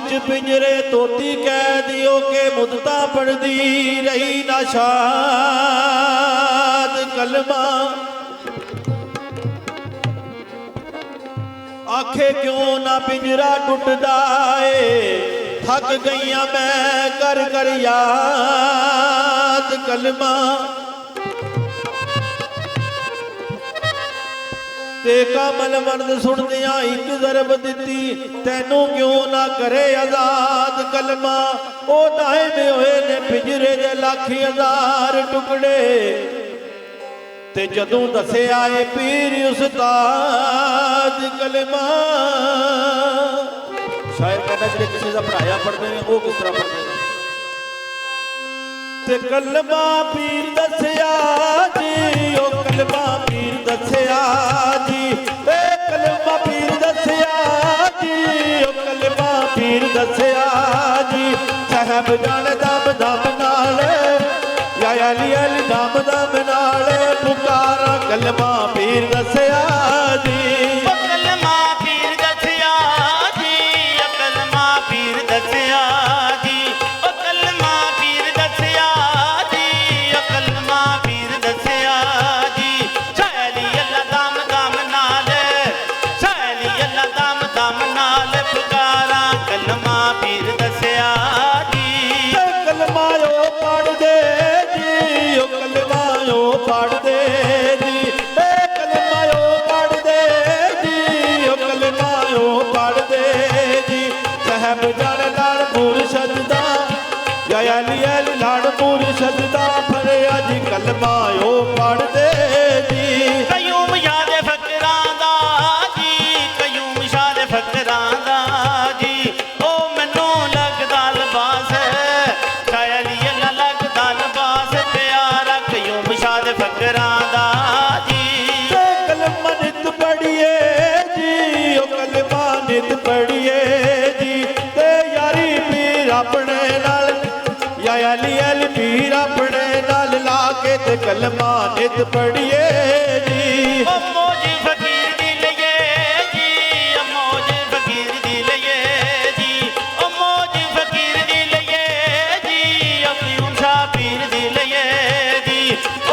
विच पिंजरे तोती कैदियों के मुद्दता पढ़दी रही नाशाद कलमा। आखे क्यों ना पिंजरा टुटदा है, थक गईया मैं कर कर याद कलमा। ते कामल मर्द सुनदियां एक ज़रब दिती, तैनू क्यों ना करे आजाद कलमा। ओ दाए में होए ने पिंजरे दे लाख हजार टुकड़े, ते जदों दसे आए पीर उस्ताद कलमा। शायर कहना जिहड़े किसी दा पढ़ाया पढ़दे ने वो किस तरह पढ़दे ने। ते कलमा पीर दसिया जी, ओ कलमा पीर दसिया जी, ए कलमा पीर दसिया जी, ओ कलमा पीर दसिया जी। साहब जान दम दम नाल या अली अली दम दम नाल पुकारा कलमा पीर दसिया जी। ओ कलमा पीर दसिया जी, ओ कलमा पीर दसिया जी, ओ कलमा पीर दसिया जी, ओ कलमा पीर दसिया जी। सैली अल्लाह दम दम नाल, सैली अल्लाह दम दम नाल पुकारा कलमा पीर दसिया जी। कलमा ओ पढ़ दे जी, ओ कलमा ओ पढ़ दे जी, ए कलमा ओ पढ़ दे जी, ओ कलमा ओ पढ़ दे जी। साहब जान लाड़ मुर्शद दा या अली अली लाड़ मुर्शद दा फरे अज कलमा ओ पढ़ दे जी। कयूम याद फकरां दा जी, कयूम याद फकरां दा जी। ओ मैनू लगदा लिबास, शायली अल्लाह लगदा लिबास प्यारा कयूम याद फकरां दा जी। कलमा नित पढ़िए जी, ओ कलमा नित पढ़िए जी। ते यारी पीर अपने नाल या अली अली पीर अपने नाल लाके ते कलमा नित पढ़िए जी। ओ मौज फकीर दी लइए जी, ओ मौज फकीर दी लइए जी, ओ मौज फकीर दी लइए जी, ओ कयूम शाह पीर दी लइए जी।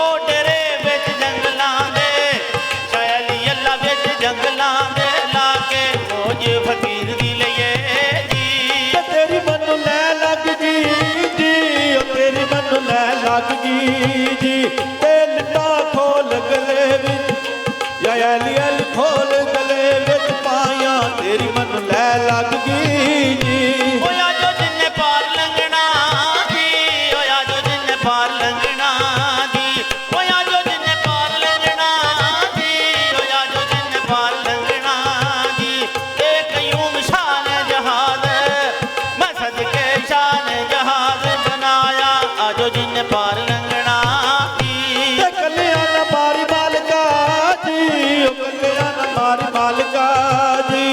ओ डेरे विच जंगलां दे, शायली अल्लाह विच जंगलां दे लाके मौज फकीर दी लइए जी। ते तेरी मनु लै लग जी जी, ओ तेरी मनु लै लग जी जी। ते लिटा खोल गले विच या अली अली खोल गले विच पाया तेरी मनु लै लग जी जी। होया जो जिन्ने पार लंघना जी, होया जो जिन्ने पार लंघना जी, होया जो जिन्ने पार लंघना जी, होया जो जिन्ने पार लंघना जी। ए कयूम शान जहाज, मैं सदके शान जहाज बनाया आजो जिन्ने पार लंघना जी। ते कलिया न मारी मालका जी, ओ कलिया न मारी मालका जी।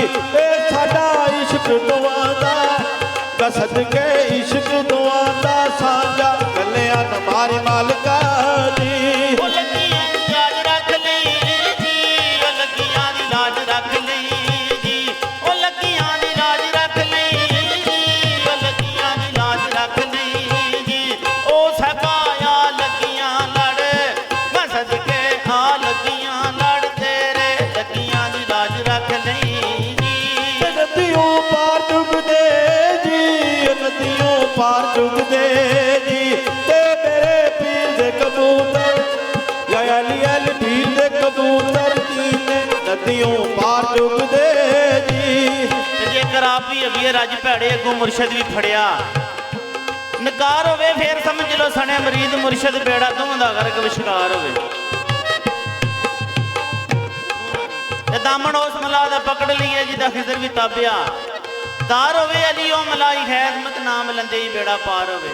ए साडा इश्क दुआ दा कसद के इश्क दुआ दा साझा कलिया न मारी मालका जी। ओ लगियां दी लाज रख लई जी, ओ लगियां दी लाज रख लई जी, ओ लगियां दी लाज रख लई जी, ओ लगियां दी लाज रख लई जी। ओ सबाया लगियां लड़, मैं सदके आ लगियां लड़ तेरे, लगियां दी लाज रख लई जी। नदियों पार डुबदे जी, नदियों पार डुबदे जी। ते मेरे पीर दे कबूतर या अली अली पीर दे कबूतर जी ने नदियों पार डुबदे जी। ते जेकर आप भी अभी रज भैड़े अगों मुरशद भी फड़िया नकार होवे फिर समझ लो सने मरीद मुरशद बेड़ा दोवां दा गर्क विचकार होवे। ते दामन उस मला दा पकड़ लिए जिदा खिजर भी ताबिया दार होवे अली ओ मलाई खैर मत नाम लंदे ही बेड़ा पार होवे।